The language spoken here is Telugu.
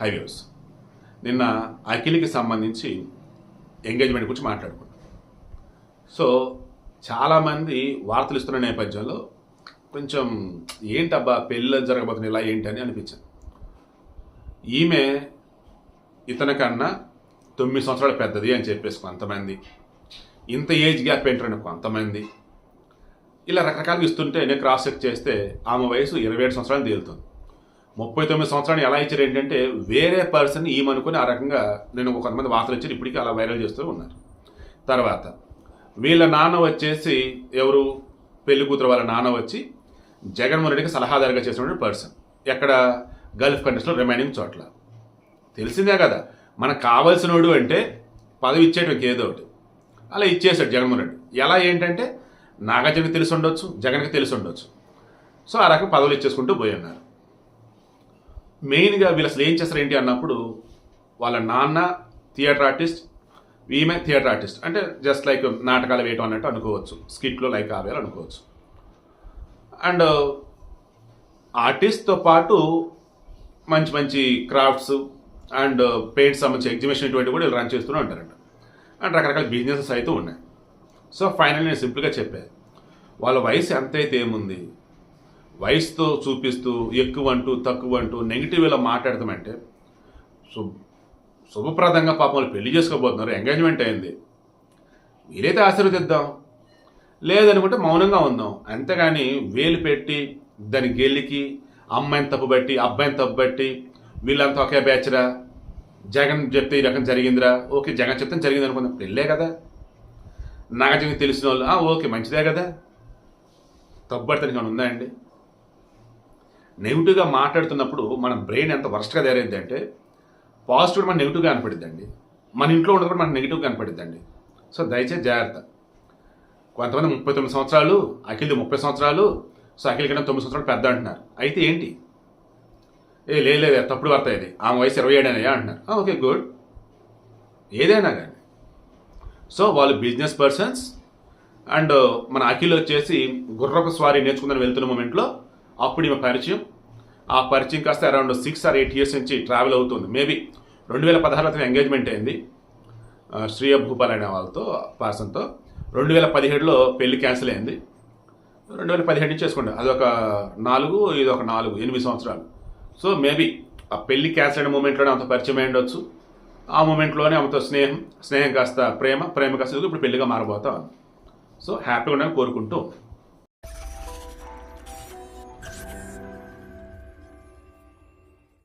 హైవేస్ నిన్న అఖిల్కి సంబంధించి ఎంగేజ్మెంట్ గురించి మాట్లాడుకున్నాం. సో చాలామంది వార్తలు ఇస్తున్న నేపథ్యంలో కొంచెం ఏంటబ్బా పెళ్ళి జరగబోతుంది ఇలా ఏంటని అనిపించింది. ఈమె ఇతనికన్నా 9 సంవత్సరాలు పెద్దది అని చెప్పేసి కొంతమంది, ఇంత ఏజ్ గ్యాప్ ఏంటని కొంతమంది, ఇలా రకరకాలుగా ఇస్తుంటే నేను క్రాస్ చెక్ చేస్తే ఆమె వయసు 27 సంవత్సరాలు తేలుతుంది. 39 సంవత్సరాలు ఎలా ఇచ్చారు ఏంటంటే వేరే పర్సన్ ఈమెనుకుని ఆ రకంగా నేను కొంతమంది వార్తలు ఇచ్చారు, ఇప్పటికీ అలా వైరల్ చేస్తూ ఉన్నారు. తర్వాత వీళ్ళ నాన్న వచ్చేసి ఎవరు, పెళ్లి కూతురు వాళ్ళ నాన్న వచ్చి జగన్మోహన్ రెడ్డికి సలహాదారుగా చేసినటువంటి పర్సన్, ఎక్కడ గల్ఫ్ కంట్రీస్లో రిమైనింగ్ చోట్ల. తెలిసిందే కదా, మనకు కావాల్సినోడు అంటే పదవి ఇచ్చేటం ఏదో ఒకటి, అలా ఇచ్చేసాడు జగన్మోహన్ రెడ్డి. ఎలా ఏంటంటే నాగార్జునకి తెలిసి ఉండొచ్చు, జగన్కి తెలిసి ఉండొచ్చు. సో ఆ రకం పదవులు ఇచ్చేసుకుంటూ పోయి ఉన్నారు. మెయిన్గా వీళ్ళు అసలు ఏం చేస్తారు ఏంటి అన్నప్పుడు, వాళ్ళ నాన్న థియేటర్ ఆర్టిస్ట్, ఈమె థియేటర్ ఆర్టిస్ట్, అంటే జస్ట్ లైక్ నాటకాలు వేయటం అన్నట్టు అనుకోవచ్చు, స్కిట్లో లైక్ ఆవేయాలి అనుకోవచ్చు. అండ్ ఆర్టిస్ట్తో పాటు మంచి మంచి క్రాఫ్ట్స్ అండ్ పెయింట్స్ సంబంధించి ఎగ్జిబిషన్ ఇటువంటి కూడా వీళ్ళు రన్ చేస్తూనే ఉంటారంట. అండ్ రకరకాల బిజినెసెస్ అయితే ఉన్నాయి. సో ఫైనల్ నేను సింపుల్గా చెప్పాను, వాళ్ళ వయసు ఎంతైతే ఏముంది, వయసుతో చూపిస్తూ ఎక్కువ అంటూ తక్కువ అంటూ నెగిటివ్లో మాట్లాడతామంటే శుభప్రదంగా పాపం వాళ్ళు పెళ్లి చేసుకోబోతున్నారు, ఎంగేజ్మెంట్ అయింది, వీలైతే ఆశీర్వదిద్దాం, లేదనుకుంటే మౌనంగా ఉందాం. అంతేగాని వేలు పెట్టి దాని గెలికి అమ్మాయిని తప్పుబట్టి అబ్బాయిని తప్పుబట్టి వీళ్ళంతా ఒకే బ్యాచ్రా, జగన్ చెప్తే ఈ రకం జరిగిందిరా, ఓకే జగన్ చెప్తే జరిగింది అనుకుందాం, పెళ్ళే కదా, నాగార్జునకి తెలిసిన వాళ్ళు ఓకే మంచిదే కదా, తప్పుబడితే ఉందా అండి? నెగిటివ్గా మాట్లాడుతున్నప్పుడు మన బ్రెయిన్ ఎంత వర్స్ట్గా తయారైంది అంటే పాజిటివ్ మన నెగిటివ్గా కనపడిద్దండి, మన ఇంట్లో ఉండదు కూడా మనకు నెగిటివ్గా కనపడిద్దండి. సో దయచేసి జాగ్రత్త. కొంతమంది 39 సంవత్సరాలు, అఖిల్ది 30 సంవత్సరాలు, సో అఖిల్ కన్నా 9 సంవత్సరాలు పెద్ద అంటున్నారు. అయితే ఏంటి, లేదు తప్పుడు వార్త ఇది, ఆమె వయసు 27 అయ్యా అంటున్నారు. ఓకే గుడ్, ఏదైనా కానీ. సో వాళ్ళు బిజినెస్ పర్సన్స్. అండ్ మన అఖిల్ వచ్చేసి గుర్రపు స్వారీ నేర్చుకుందని వెళ్తున్న మూమెంట్లో అప్పుడు ఈమె పరిచయం, ఆ పరిచయం కాస్త అరౌండ్ 6 or 8 years నుంచి ట్రావెల్ అవుతుంది. మేబీ 2016లో అతను ఎంగేజ్మెంట్ అయింది శ్రీయ భూపాల్ అనే వాళ్ళతో, పర్సన్తో. 2017లో పెళ్లి క్యాన్సిల్ అయింది. 2017 నుంచి చేసుకోండి, అదొక 4, ఇదొక 4, 8 సంవత్సరాలు. సో మేబీ ఆ పెళ్లి క్యాన్సిల్ అయిన మూమెంట్లోనే ఆమెతో పరిచయం అయి ఉండొచ్చు. ఆ మూమెంట్లోనే ఆమెతో స్నేహం కాస్త ప్రేమ కాస్త ఇప్పుడు పెళ్లిగా మారబోతా ఉంది. సో హ్యాపీగా ఉండాలని కోరుకుంటూ